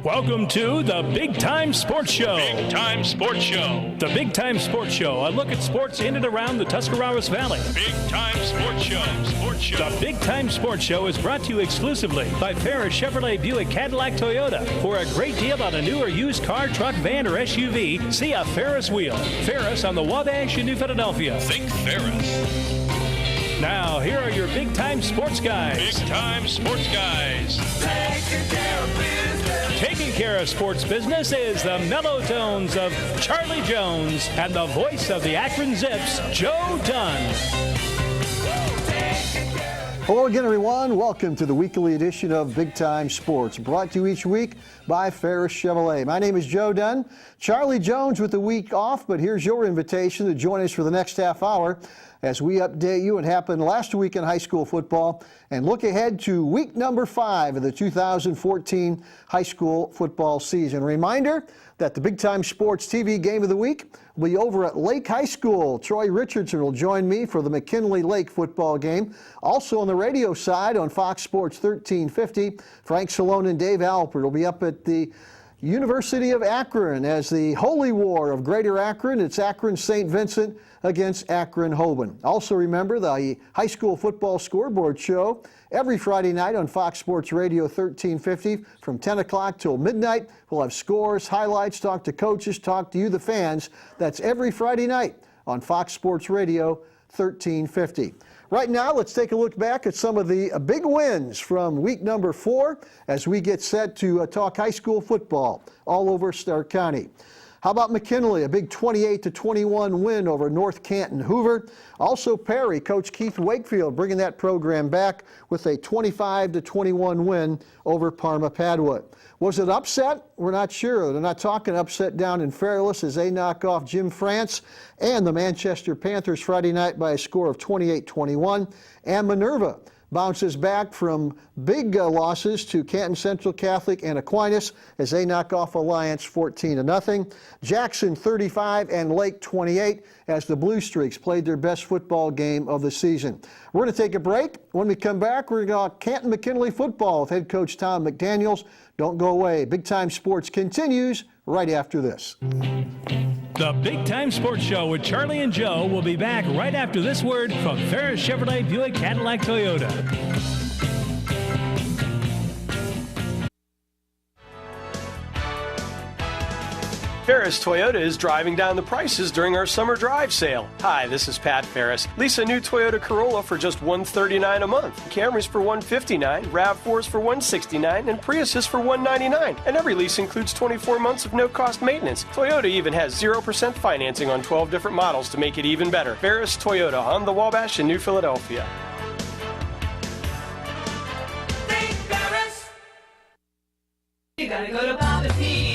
Welcome to the Big Time Sports Show. Big Time Sports Show. The Big Time Sports Show, a look at sports in and around the Tuscarawas Valley. Big Time Sports Show. The Big Time Sports Show is brought to you exclusively by Ferris Chevrolet Buick Cadillac Toyota. For a great deal on a new or used car, truck, van, or SUV, see a Ferris wheel. Ferris on the Wabash in New Philadelphia. Think Ferris. Now, here are your Big Time Sports Guys. Big Time Sports Guys. Taking care of sports business is the mellow tones of Charlie Jones and the voice of the Akron Zips, Joe Dunn. Hello again, everyone. Welcome to the weekly edition of Big Time Sports, brought to you each week by Ferris Chevrolet. My name is Joe Dunn. Charlie Jones with the week off, but here's your invitation to join us for the next half hour as we update you what happened last week in high school football and look ahead to week number 5 of the 2014 high school football season. Reminder that the Big Time Sports TV Game of the Week will be over at Lake High School. Troy Richardson will join me for the McKinley Lake football game. Also on the radio side on Fox Sports 1350, Frank Salone and Dave Alpert will be up at the University of Akron as the Holy War of Greater Akron. It's Akron St. Vincent against Akron Hoban. Also remember the high school football scoreboard show every Friday night on Fox Sports Radio 1350 from 10 o'clock till midnight. We'll have scores, highlights, talk to coaches, talk to you, the fans. That's every Friday night on Fox Sports Radio 1350. Right now, let's take a look back at some of the big wins from week number 4 as we get set to talk high school football all over Stark County. How about McKinley, a big 28-21 win over North Canton Hoover. Also Perry, Coach Keith Wakefield bringing that program back with a 25-21 win over Parma Padua. Was it upset? We're not sure. They're not talking upset down in Fairless as they knock off Jim France and the Manchester Panthers Friday night by a score of 28-21. And Minerva bounces back from big losses to Canton Central Catholic and Aquinas as they knock off Alliance 14-0. Jackson 35 and Lake 28 as the Blue Streaks played their best football game of the season. We're going to take a break. When we come back, we're going to talk Canton McKinley football with head coach Tom McDaniels. Don't go away. Big Time Sports continues right after this. The Big Time Sports Show with Charlie and Joe will be back right after this word from Ferris Chevrolet Buick Cadillac Toyota. Ferris Toyota is driving down the prices during our summer drive sale. Hi, this is Pat Ferris. Lease a new Toyota Corolla for just $139 a month. Camrys for $159, RAV4s for $169, and Priuses for $199. And every lease includes 24 months of no-cost maintenance. Toyota even has 0% financing on 12 different models to make it even better. Ferris Toyota on the Wabash in New Philadelphia. Think Ferris. You gotta go to Bob and Pete's.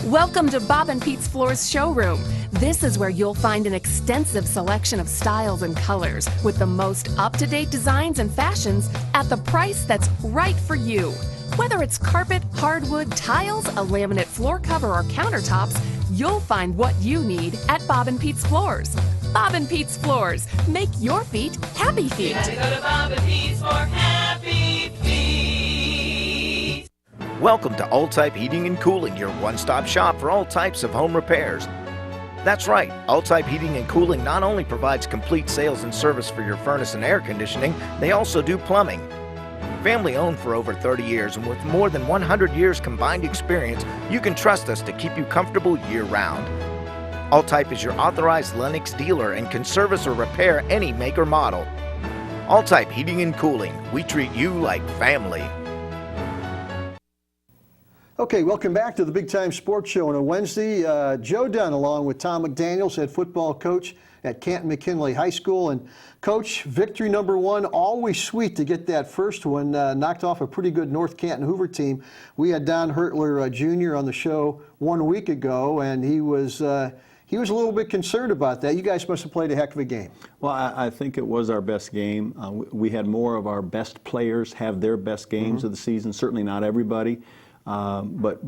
Welcome to Bob and Pete's Floors showroom. This is where you'll find an extensive selection of styles and colors with the most up-to-date designs and fashions at the price that's right for you. Whether it's carpet, hardwood, tiles, a laminate floor cover, or countertops, you'll find what you need at Bob and Pete's Floors. Bob and Pete's Floors. Make your feet happy feet. You gotta go to Bob and Pete's for happy feet. Welcome to All-Type Heating and Cooling, your one-stop shop for all types of home repairs. That's right, All-Type Heating and Cooling not only provides complete sales and service for your furnace and air conditioning, they also do plumbing. Family owned for over 30 years and with more than 100 years combined experience, you can trust us to keep you comfortable year-round. All-Type is your authorized Lennox dealer and can service or repair any make or model. All-Type Heating and Cooling, we treat you like family. Okay, welcome back to the Big Time Sports Show on a Wednesday. Joe Dunn along with Tom McDaniels, head football coach at Canton McKinley High School. And Coach, victory number 1, always sweet to get that first one. Knocked off a pretty good North Canton Hoover team. We had Don Hertler Jr. on the show 1 week ago, and he was a little bit concerned about that. You guys must have played a heck of a game. Well, I think it was our best game. We had more of our best players have their best games of the season. Certainly not everybody. But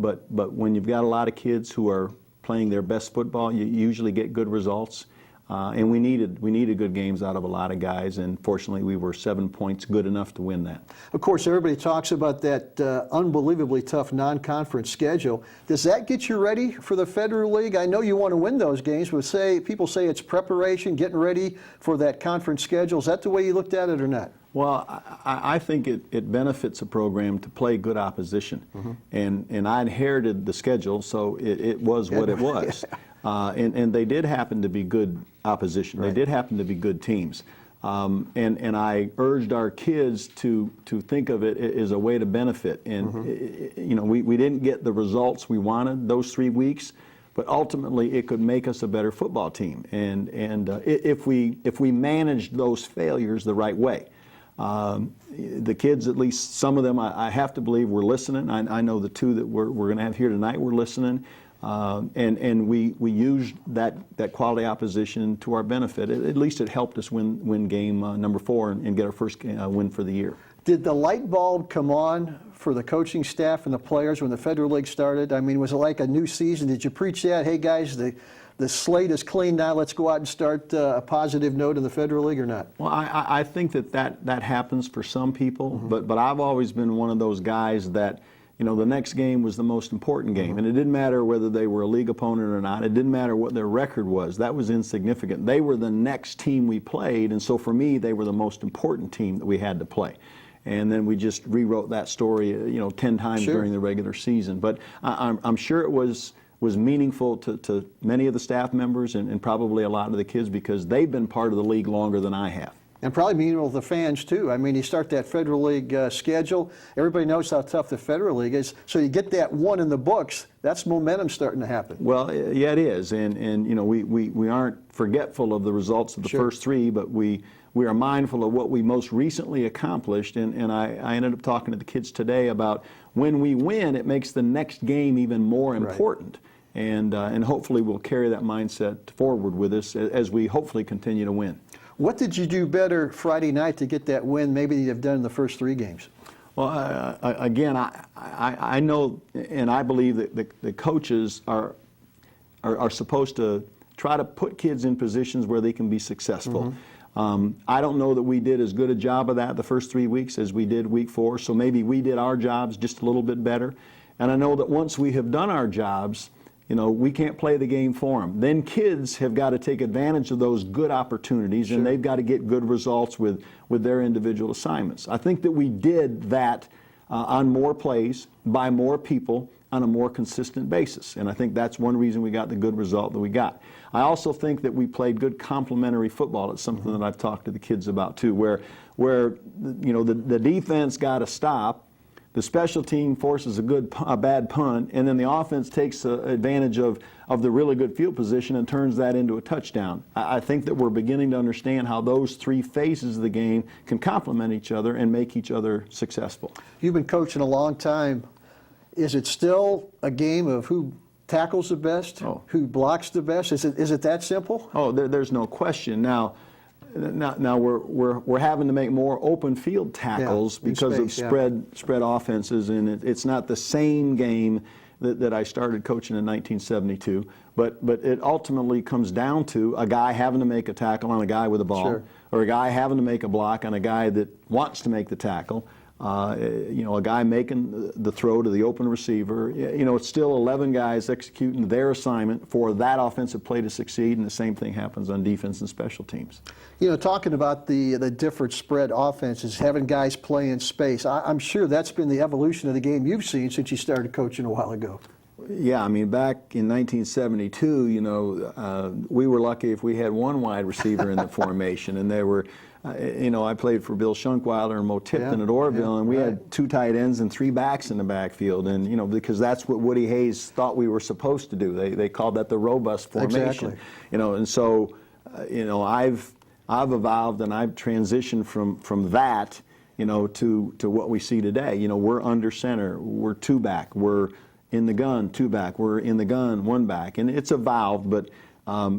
when you've got a lot of kids who are playing their best football, you usually get good results. And we needed good games out of a lot of guys, and fortunately we were 7 points good enough to win that. Of course, everybody talks about that unbelievably tough non-conference schedule. Does that get you ready for the Federal League? I know you want to win those games, but people say it's preparation, getting ready for that conference schedule. Is that the way you looked at it or not? Well, I think it benefits a program to play good opposition, and I inherited the schedule, so it was what it was. And they did happen to be good opposition. Right. They did happen to be good teams. And I urged our kids to think of it as a way to benefit. And we didn't get the results we wanted those 3 weeks, but ultimately it could make us a better football team. And if we managed those failures the right way. The kids, at least some of them, I have to believe were listening. I know the two that we're going to have here tonight were listening. And we used that quality opposition to our benefit. At least it helped us win game number 4 and get our first win for the year. Did the light bulb come on for the coaching staff and the players when the Federal League started? I mean, was it like a new season? Did you preach that, hey guys, the slate is clean now, let's go out and start a positive note in the Federal League, or not? Well, I think that happens for some people, but I've always been one of those guys that, the next game was the most important game. And it didn't matter whether they were a league opponent or not. It didn't matter what their record was. That was insignificant. They were the next team we played, and so for me, they were the most important team that we had to play. And then we just rewrote that story, 10 times during the regular season. But I'm sure it was meaningful to many of the staff members and probably a lot of the kids because they've been part of the league longer than I have. And probably meaningful to the fans, too. I mean, you start that Federal League schedule. Everybody knows how tough the Federal League is. So you get that one in the books. That's momentum starting to happen. Well, yeah, it is. And we aren't forgetful of the results of the first 3, but we are mindful of what we most recently accomplished. And I ended up talking to the kids today about when we win, it makes the next game even more important. And hopefully we'll carry that mindset forward with us as we hopefully continue to win. What did you do better Friday night to get that win maybe you've done in the first 3 games? Well, again, I know and I believe that the coaches are supposed to try to put kids in positions where they can be successful. I don't know that we did as good a job of that the first 3 weeks as we did week 4, so maybe we did our jobs just a little bit better. And I know that once we have done our jobs, we can't play the game for them. Then kids have got to take advantage of those good opportunities, and they've got to get good results with their individual assignments. I think that we did that on more plays, by more people, on a more consistent basis. And I think that's one reason we got the good result that we got. I also think that we played good complementary football. It's something that I've talked to the kids about too, where the defense got to stop. The special team forces a bad punt, and then the offense takes advantage of the really good field position and turns that into a touchdown. I think that we're beginning to understand how those 3 phases of the game can complement each other and make each other successful. You've been coaching a long time. Is it still a game of who tackles the best, who blocks the best? Is it that simple? Oh, there's no question. Now we're having to make more open field tackles because of spread offenses, and it's not the same game that I started coaching in 1972. But it ultimately comes down to a guy having to make a tackle on a guy with a ball, or a guy having to make a block on a guy that wants to make the tackle. A guy making the throw to the open receiver. It's still 11 guys executing their assignment for that offensive play to succeed, and the same thing happens on defense and special teams. Talking about the different spread offenses, having guys play in space, I'm sure that's been the evolution of the game you've seen since you started coaching a while ago. Yeah, I mean, back in 1972, we were lucky if we had one wide receiver in the formation, and there were I played for Bill Schunkweiler and Mo Tipton at Orville, and we had 2 tight ends and 3 backs in the backfield, and because that's what Woody Hayes thought we were supposed to do. They called that the robust formation. Exactly. And so I've evolved and I've transitioned from that to what we see today. We're under center, we're 2 back, we're in the gun 2 back, we're in the gun 1 back, and it's evolved, but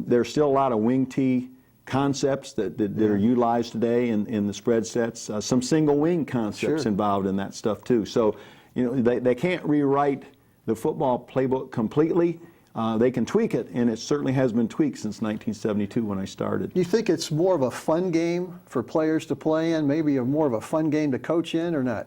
there's still a lot of wing tee concepts that are utilized today in the spread sets. Some single wing concepts involved in that stuff too. So they can't rewrite the football playbook completely, they can tweak it, and it certainly has been tweaked since 1972 when I started. Do you think it's more of a fun game for players to play in, maybe more of a fun game to coach in, or not?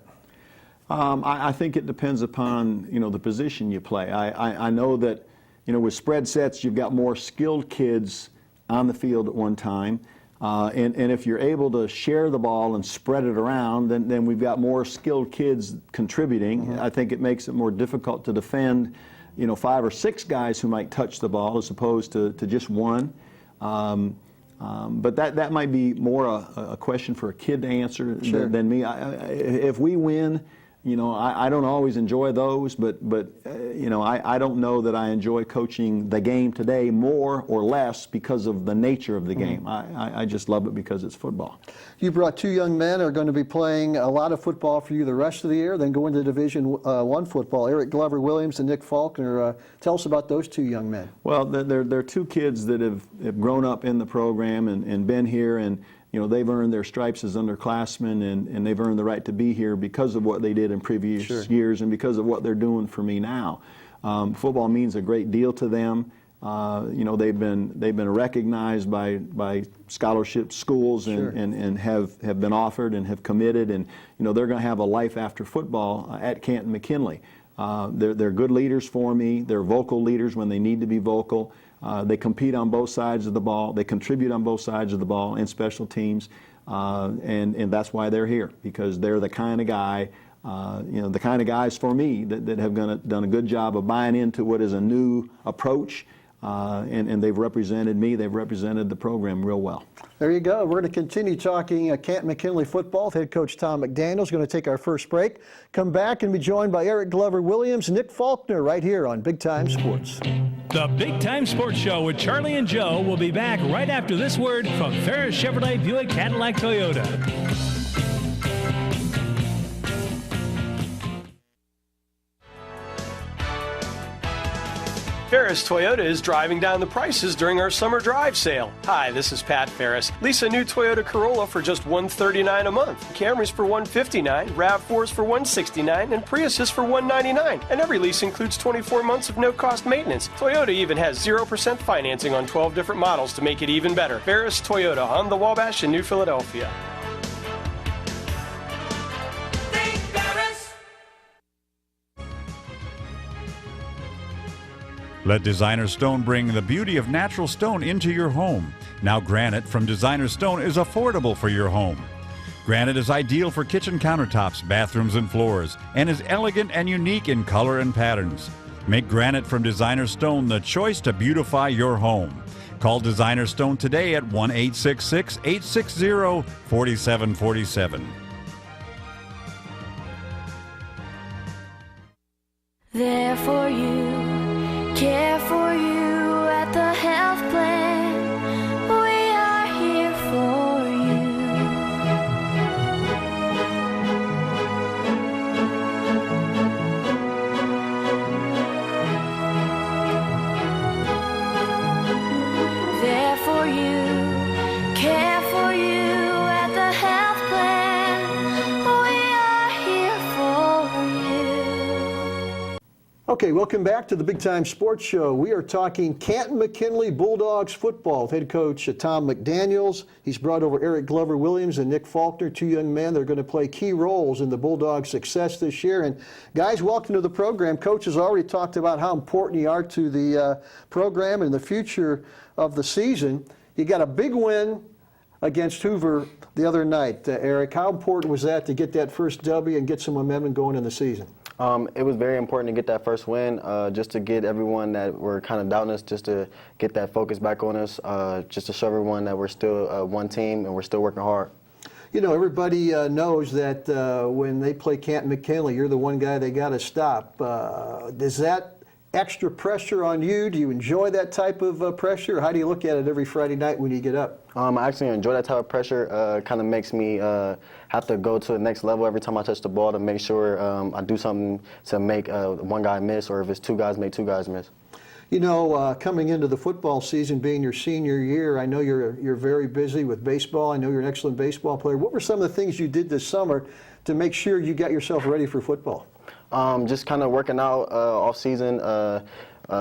I think it depends upon, the position you play. I know that, with spread sets, you've got more skilled kids on the field at one time. And if you're able to share the ball and spread it around, then we've got more skilled kids contributing. Mm-hmm. I think it makes it more difficult to defend, 5 or 6 guys who might touch the ball as opposed to just one. But that might be more a question for a kid to answer than me. If we win, I don't always enjoy those, but I don't know that I enjoy coaching the game today more or less because of the nature of the game. I just love it because it's football. You brought 2 young men who are going to be playing a lot of football for you the rest of the year, then go into Division I football. Eric Glover-Williams and Nick Faulkner. Tell us about those 2 young men. Well, they're 2 kids that have grown up in the program and been here, and they've earned their stripes as underclassmen, and they've earned the right to be here because of what they did in previous years and because of what they're doing for me now. Football means a great deal to them. They've been recognized by scholarship schools and have been offered and have committed, and they're going to have a life after football at Canton McKinley. They're good leaders for me. They're vocal leaders when they need to be vocal. They compete on both sides of the ball. They contribute on both sides of the ball in special teams, and that's why they're here, because they're the kind of guy, the kind of guys for me that have done a good job of buying into what is a new approach, and they've represented me. They've represented the program real well. There you go. We're going to continue talking Canton McKinley football. Head coach Tom McDaniel is going to take our first break. Come back and be joined by Eric Glover-Williams and Nick Faulkner right here on Big Time Sports. The Big Time Sports Show with Charlie and Joe will be back right after this word from Ferris Chevrolet Buick Cadillac Toyota. Ferris Toyota is driving down the prices during our summer drive sale. Hi, this is Pat Ferris. Lease a new Toyota Corolla for just $139 a month. Camrys for $159, RAV4s for $169, and Priuses for $199. And every lease includes 24 months of no-cost maintenance. Toyota even has 0% financing on 12 different models to make it even better. Ferris Toyota on the Wabash in New Philadelphia. Let Designer Stone bring the beauty of natural stone into your home. Now granite from Designer Stone is affordable for your home. Granite is ideal for kitchen countertops, bathrooms, and floors, and is elegant and unique in color and patterns. Make granite from Designer Stone the choice to beautify your home. Call Designer Stone today at 1-866-860-4747. There for you. Care for you at the health plan. We are here for you. There for you. Care for you at the health plan. We are here for you. Okay, welcome back to the Big Time Sports Show. We are talking Canton McKinley Bulldogs football with head coach Tom McDaniels. He's brought over Eric Glover-Williams and Nick Faulkner, 2 young men. They're going to play key roles in the Bulldogs' success this year. And guys, welcome to the program. Coach has already talked about how important you are to the program and the future of the season. You got a big win against Hoover the other night. Eric, how important was that to get that first W and get some momentum going in the season? It was very important to get that first win, just to get everyone that were kind of doubting us, just to get that focus back on us, just to show everyone that we're still one team and we're still working hard. Everybody knows that when they play Canton McKinley, you're the one guy they got to stop. Does that extra pressure on you? Do you enjoy that type of pressure? Or how do you look at it every Friday night when you get up? I actually enjoy that type of pressure. Kind of makes me have to go to the next level every time I touch the ball to make sure I do something to make one guy miss, or if it's 2 guys, make 2 guys miss. Coming into the football season, being your senior year, I know you're very busy with baseball. I know you're an excellent baseball player. What were some of the things you did this summer to make sure you got yourself ready for football? Just kind of working out off season,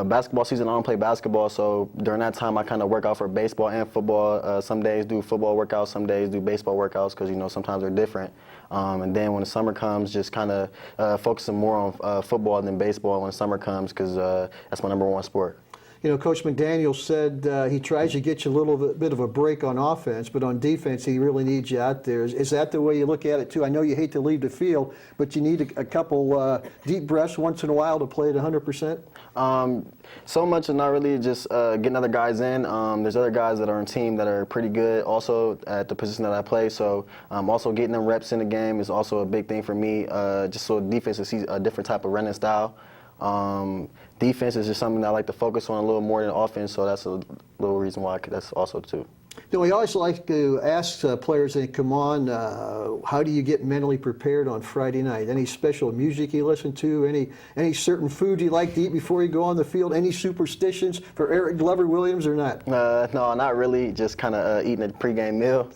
basketball season, I don't play basketball, so during that time I kind of work out for baseball and football. Some days do football workouts, some days do baseball workouts because, you know, sometimes they're different. And then when the summer comes, just kind of focusing more on football than baseball when summer comes because that's my #1 sport. You know, Coach McDaniel said he tries to get you a little bit of a break on offense, but on defense, he really needs you out there. Is that the way you look at it, too? I know you hate to leave the field, but you need a couple deep breaths once in a while to play at 100%? So much is not really just getting other guys in. There's other guys that are on team that are pretty good also at the position that I play. So also getting them reps in the game is also a big thing for me, just so defense sees a different type of running style. Defense is just something that I like to focus on a little more than offense, so that's a little reason why that's also too. You know, we always like to ask players that come on, how do you get mentally prepared on Friday night? Any special music you listen to? Any certain food you like to eat before you go on the field? Any superstitions for Eric Glover Williams or not? No, not really. Just kind of eating a pregame meal.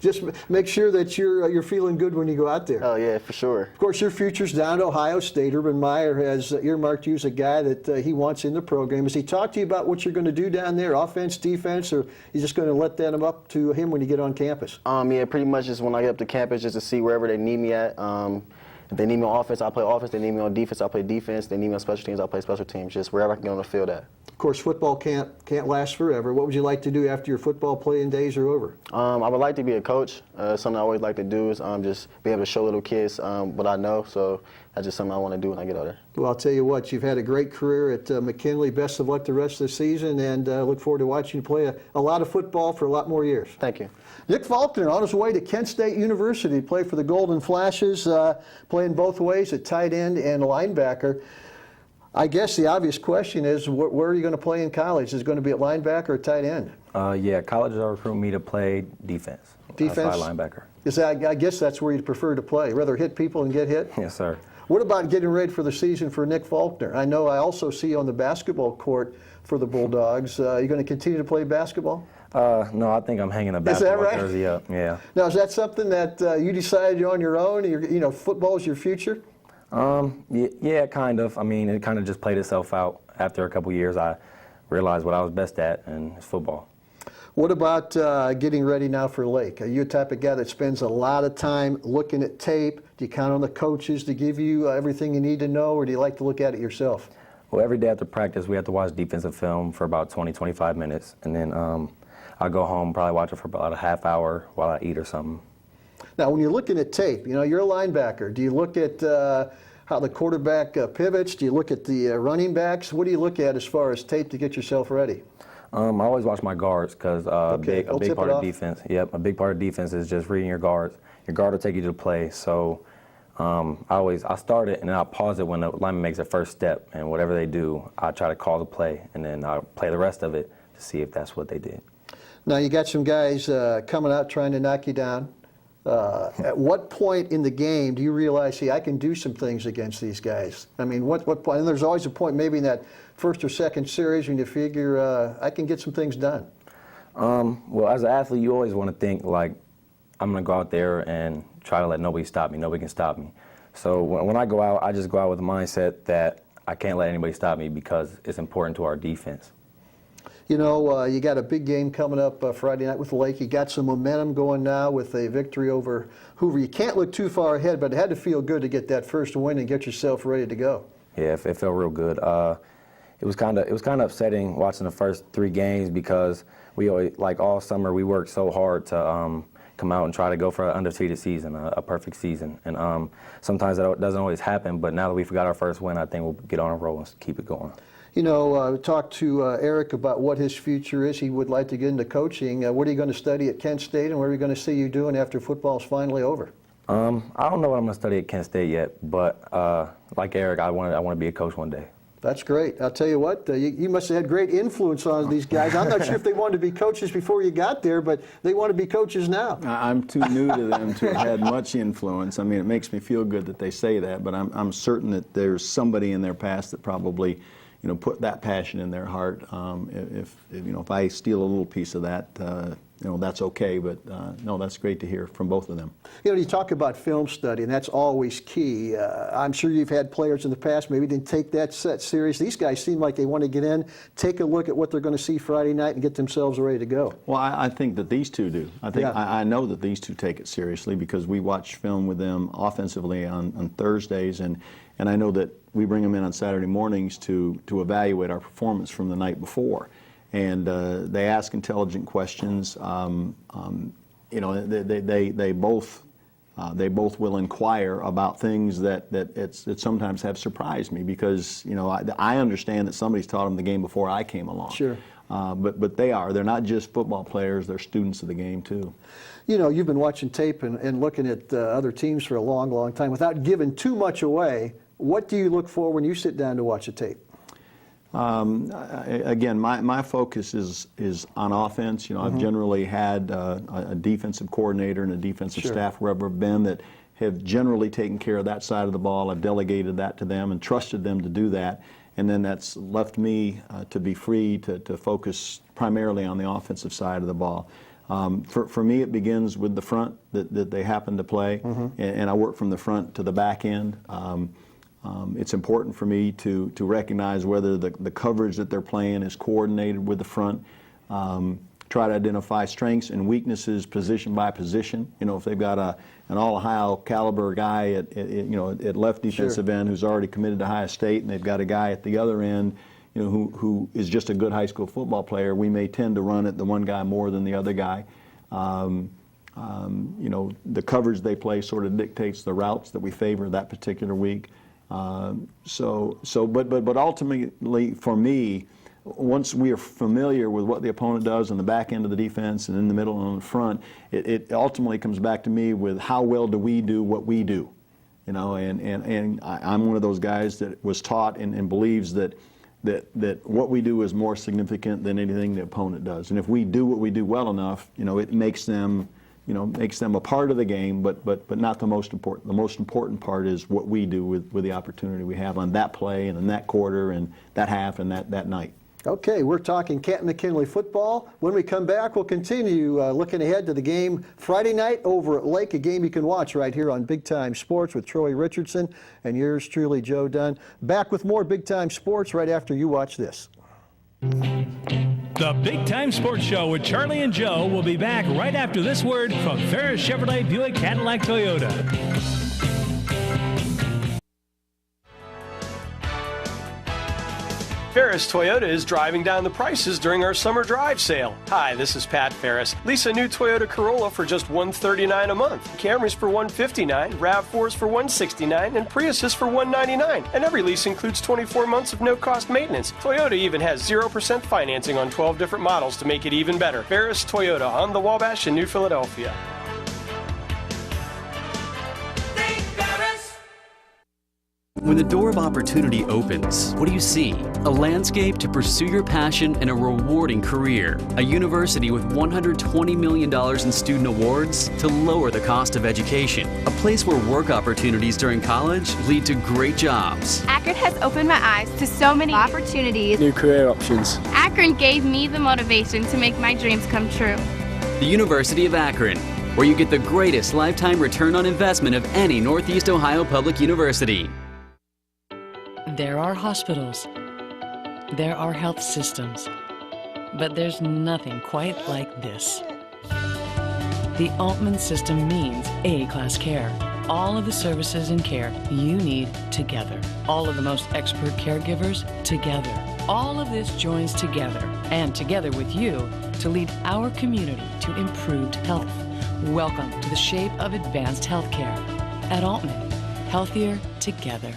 Just make sure that you're feeling good when you go out there. Oh, yeah, for sure. Of course, your future's down to Ohio State. Urban Meyer has earmarked you as a guy that he wants in the program. Has he talked to you about what you're going to do down there, offense, defense, or you just going to let that up to him when you get on campus? Yeah, pretty much just when I get up to campus just to see wherever they need me at. If they need me on offense, I'll play offense. They need me on defense, I'll play defense. They need me on special teams, I'll play special teams. Just wherever I can get on the field at. Of course, football can't last forever. What would you like to do after your football playing days are over? I would like to be a coach. Something I always like to do is just be able to show little kids what I know. So that's just something I want to do when I get out there. Well, I'll tell you what, you've had a great career at McKinley. Best of luck the rest of the season, and look forward to watching you play a lot of football for a lot more years. Thank you. Nick Faulkner on his way to Kent State University to play for the Golden Flashes, playing both ways at tight end and linebacker. I guess the obvious question is, where are you going to play in college? Is it going to be at linebacker or tight end? Yeah, colleges are recruiting me to play defense. Defense? Linebacker. I guess that's where you'd prefer to play, rather hit people and get hit? Yes, sir. What about getting ready for the season for Nick Faulkner? I know I also see you on the basketball court for the Bulldogs. Are you going to continue to play basketball? No, I think I'm hanging a basketball jersey up. Yeah. Now, is that something that you decided on your own? Football is your future? Yeah, kind of. I mean, it kind of just played itself out. After a couple years, I realized what I was best at, and it's football. What about getting ready now for Lake? Are you a type of guy that spends a lot of time looking at tape? Do you count on the coaches to give you everything you need to know, or do you like to look at it yourself? Well, every day after practice, we have to watch defensive film for about 20, 25 minutes, and then I'll go home, probably watch it for about a half hour while I eat or something. Now, when you're looking at tape, you're a linebacker. Do you look at how the quarterback pivots? Do you look at the running backs? What do you look at as far as tape to get yourself ready? I always watch my guards because a big part of defense. Yep, a big part of defense is just reading your guards. Your guard will take you to the play. So I start it and then I'll pause it when the lineman makes their first step, and whatever they do, I try to call the play, and then I'll play the rest of it to see if that's what they did. Now you got some guys coming out trying to knock you down. At what point in the game do you realize, I can do some things against these guys? I mean, what point? And there's always a point maybe in that first or second series when you figure I can get some things done. Well, as an athlete, you always want to think like, I'm going to go out there and try to let nobody stop me. Nobody can stop me. So when I go out, I just go out with the mindset that I can't let anybody stop me because it's important to our defense. You got a big game coming up Friday night with Lake. You got some momentum going now with a victory over Hoover. You can't look too far ahead, but it had to feel good to get that first win and get yourself ready to go. Yeah, it felt real good. It was kind of upsetting watching the first 3 games because we always, like all summer, we worked so hard to come out and try to go for an undefeated season, a perfect season. And sometimes that doesn't always happen, but now that we got our first win, I think we'll get on a roll and keep it going. Talked to Eric about what his future is. He would like to get into coaching. What are you going to study at Kent State, and what are you going to see you doing after football's finally over? I don't know what I'm going to study at Kent State yet, but like Eric, I want to be a coach one day. That's great. I'll tell you what, you must have had great influence on these guys. I'm not sure if they wanted to be coaches before you got there, but they want to be coaches now. I'm too new to them to have had much influence. I mean, it makes me feel good that they say that, but I'm certain that there's somebody in their past that probably put that passion in their heart. If I steal a little piece of that, that's okay. But no, that's great to hear from both of them. You talk about film study, and that's always key. I'm sure you've had players in the past maybe didn't take that set serious. These guys seem like they want to get in, take a look at what they're going to see Friday night, and get themselves ready to go. Well, I think that these two do. I know that these two take it seriously because we watch film with them offensively on Thursdays, and I know that we bring them in on Saturday mornings to evaluate our performance from the night before. And they ask intelligent questions. They both will inquire about things that sometimes have surprised me because I understand that somebody's taught them the game before I came along. Sure. But they're not just football players; they're students of the game too. You've been watching tape and looking at other teams for a long, long time. Without giving too much away, what do you look for when you sit down to watch a tape? Again, my focus is on offense. I've generally had a defensive coordinator and a defensive staff wherever I've been that have generally taken care of that side of the ball. I've delegated that to them and trusted them to do that. And then that's left me to be free to focus primarily on the offensive side of the ball. For me, it begins with the front that they happen to play, and I work from the front to the back end. It's important for me to recognize whether the coverage that they're playing is coordinated with the front. Try to identify strengths and weaknesses position by position. If they've got an all-Ohio caliber guy at left defensive end who's already committed to Ohio State, and they've got a guy at the other end, who is just a good high school football player, we may tend to run at the one guy more than the other guy. The coverage they play sort of dictates the routes that we favor that particular week. But ultimately, for me, once we are familiar with what the opponent does on the back end of the defense and in the middle and on the front, it ultimately comes back to me with how well do we do what we do, and I'm one of those guys that was taught and believes that what we do is more significant than anything the opponent does, and if we do what we do well enough, it makes them a part of the game, but not the most important. The most important part is what we do with the opportunity we have on that play and in that quarter and that half and that night. Okay, we're talking Canton McKinley football. When we come back, we'll continue looking ahead to the game Friday night over at Lake, a game you can watch right here on Big Time Sports with Troy Richardson and yours truly, Joe Dunn. Back with more Big Time Sports right after you watch this. The Big Time Sports Show with Charlie and Joe will be back right after this word from Ferris Chevrolet Buick Cadillac Toyota. Ferris Toyota is driving down the prices during our summer drive sale. Hi, this is Pat Ferris. Lease a new Toyota Corolla for just $139 a month. Camrys for $159, RAV4s for $169, and Priuses for $199. And every lease includes 24 months of no-cost maintenance. Toyota even has 0% financing on 12 different models to make it even better. Ferris Toyota on the Wabash in New Philadelphia. When the door of opportunity opens, what do you see? A landscape to pursue your passion and a rewarding career. A university with $120 million in student awards to lower the cost of education. A place where work opportunities during college lead to great jobs. Akron has opened my eyes to so many opportunities. New career options. Akron gave me the motivation to make my dreams come true. The University of Akron, where you get the greatest lifetime return on investment of any Northeast Ohio public university. There are hospitals, there are health systems, but there's nothing quite like this. The Altman system means A-class care. All of the services and care you need together. All of the most expert caregivers together. All of this joins together and together with you to lead our community to improved health. Welcome to the shape of advanced healthcare. At Altman, healthier together.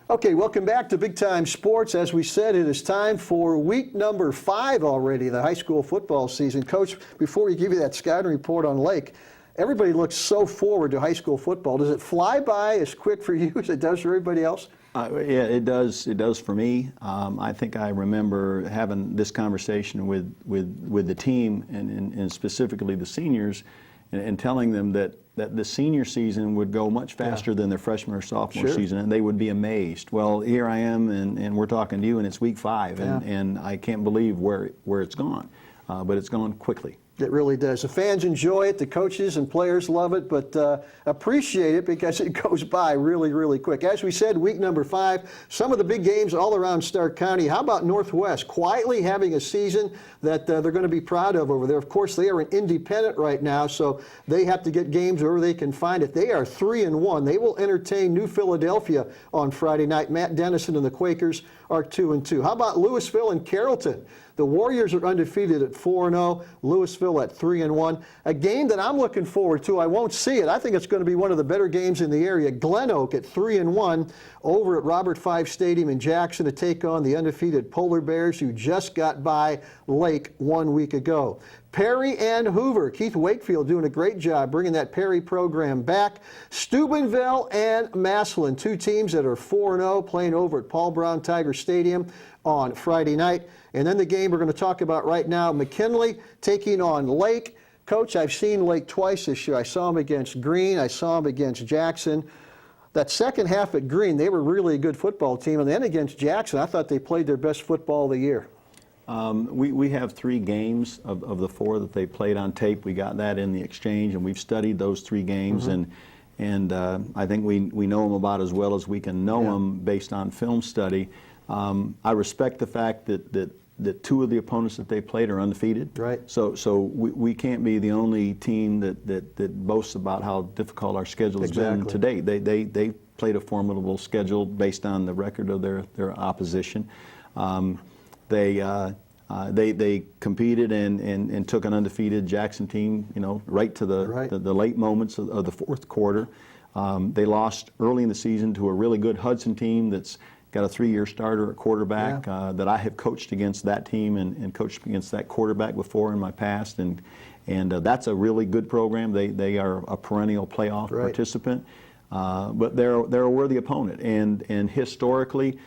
Okay, welcome back to Big Time Sports. As we said, it is time for week number 5 already, the high school football season. Coach, before we give you that scouting report on Lake, everybody looks so forward to high school football. Does it fly by as quick for you as it does for everybody else? Yeah, it does. It does for me. I think I remember having this conversation with the team and specifically the seniors, and telling them that the senior season would go much faster than their freshman or sophomore season, and they would be amazed. Well, here I am, and we're talking to you, and it's week 5, and I can't believe where it's gone, but it's gone quickly. It really does. The fans enjoy it, the coaches and players love it, but appreciate it because it goes by really, really quick. As we said, week number 5, some of the big games all around Stark County. How about Northwest quietly having a season that they're going to be proud of over there? Of course, they are an independent right now, so they have to get games wherever they can find it. They are 3-1. They will entertain New Philadelphia on Friday night. Matt Dennison and the Quakers are 2-2. How about Louisville and Carrollton? The Warriors are undefeated at 4-0, Louisville at 3-1. A game that I'm looking forward to. I won't see it. I think it's going to be one of the better games in the area. Glen Oak at 3-1 over at Robert Fife Stadium in Jackson to take on the undefeated Polar Bears, who just got by Lake 1 week ago. Perry and Hoover. Keith Wakefield doing a great job bringing that Perry program back. Steubenville and Massillon, 2 teams that are 4-0, playing over at Paul Brown Tiger Stadium on Friday night. And then the game we're going to talk about right now, McKinley taking on Lake. Coach, I've seen Lake twice this year. I saw him against Greene. I saw him against Jackson. That second half at Greene, they were really a good football team. And then against Jackson, I thought they played their best football of the year. We have 3 games of the 4 that they played on tape. We got that in the exchange, and we've studied those 3 games. And I think we know them about as well as we can know them based on film study. I respect the fact that 2 of the opponents that they played are undefeated. Right. So we can't be the only team that boasts about how difficult our schedule has been to date. They played a formidable schedule based on the record of their opposition. They competed and took an undefeated Jackson team, right to the late moments of the 4th quarter. They lost early in the season to a really good Hudson team that's got a 3-year starter at quarterback that I have coached against that team and coached against that quarterback before in my past, and that's a really good program. They are a perennial playoff participant, but they're a worthy opponent, and historically,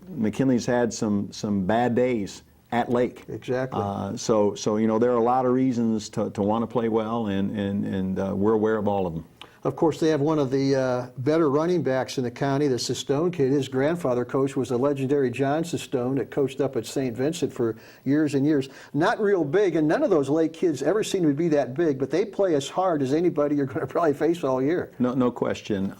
McKinley's had some bad days at Lake. Exactly. So there are a lot of reasons to want to play well, and we're aware of all of them. Of course, they have one of the better running backs in the county, the Sistone kid. His grandfather, coach, was the legendary John Sistone that coached up at St. Vincent for years and years. Not real big, and none of those Lake kids ever seem to be that big, but they play as hard as anybody you're going to probably face all year. No question.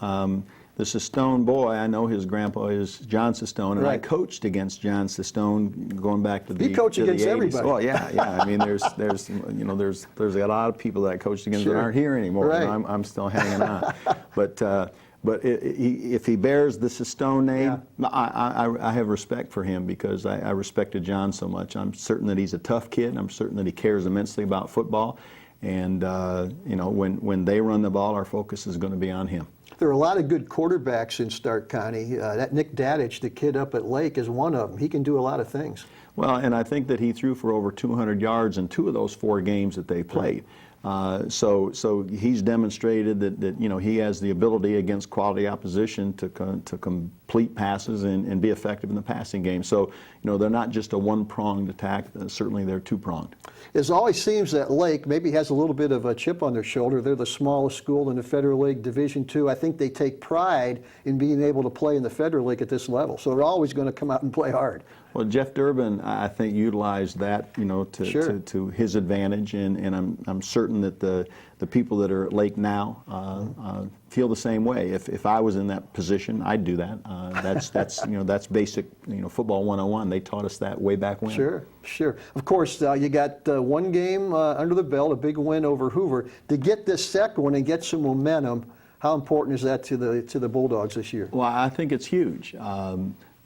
The Sistone boy, I know his grandpa is John Sistone, and I coached against John Sistone going back to the 80s. You coach against everybody. Well, yeah. I mean, there's a lot of people that I coached against that aren't here anymore. Right. I'm still hanging on. But if he bears the Sistone name, I have respect for him because I respected John so much. I'm certain that he's a tough kid. I'm certain that he cares immensely about football. And when they run the ball, our focus is going to be on him. There are a lot of good quarterbacks in Stark County. That Nick Dadich, the kid up at Lake, is one of them. He can do a lot of things. Well, and I think that he threw for over 200 yards in 2 of those 4 games that they played. So he's demonstrated that he has the ability against quality opposition to complete passes and be effective in the passing game. So they're not just a one-pronged attack. Certainly they're 2-pronged. It always seems that Lake maybe has a little bit of a chip on their shoulder. They're the smallest school in the Federal League Division II. I think they take pride in being able to play in the Federal League at this level. So they're always going to come out and play hard. Well, Jeff Durbin, I think, utilized that, to his advantage, and I'm certain that the people that are at Lake now feel the same way. If I was in that position, I'd do that. That's basic, football 101. They taught us that way back when. Sure. Of course, you got 1 game under the belt, a big win over Hoover. To get this second one and get some momentum, how important is that to the Bulldogs this year? Well, I think it's huge.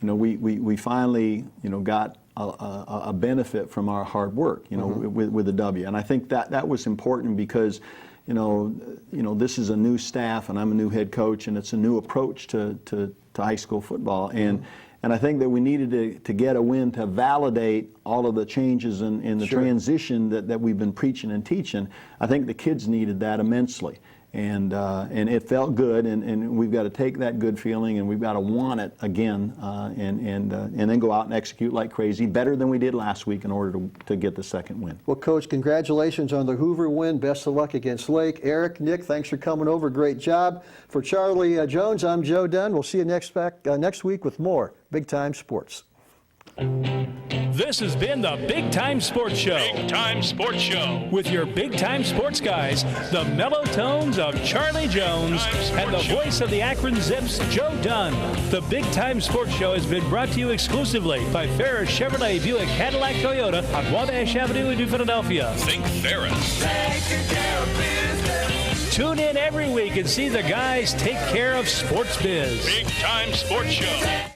We finally, got a benefit from our hard work, with the W. And I think that was important because, this is a new staff and I'm a new head coach and it's a new approach to high school football. And I think that we needed to get a win to validate all of the changes in the transition that we've been preaching and teaching. I think the kids needed that immensely. And it felt good, and we've got to take that good feeling and we've got to want it again, and then go out and execute like crazy, better than we did last week in order to get the second win. Well, Coach, congratulations on the Hoover win. Best of luck against Lake. Eric, Nick, thanks for coming over. Great job. For Charlie Jones, I'm Joe Dunn. We'll see you next week with more Big Time Sports. This has been the Big Time Sports Show. Big Time Sports Show. With your Big Time Sports guys, the mellow tones of Charlie Jones and the voice of the Akron Zips, Joe Dunn. The Big Time Sports Show has been brought to you exclusively by Ferris Chevrolet Buick Cadillac Toyota on Wabash Avenue in New Philadelphia. Think Ferris. Taking care of business. Tune in every week and see the guys take care of sports biz. Big Time Sports Show.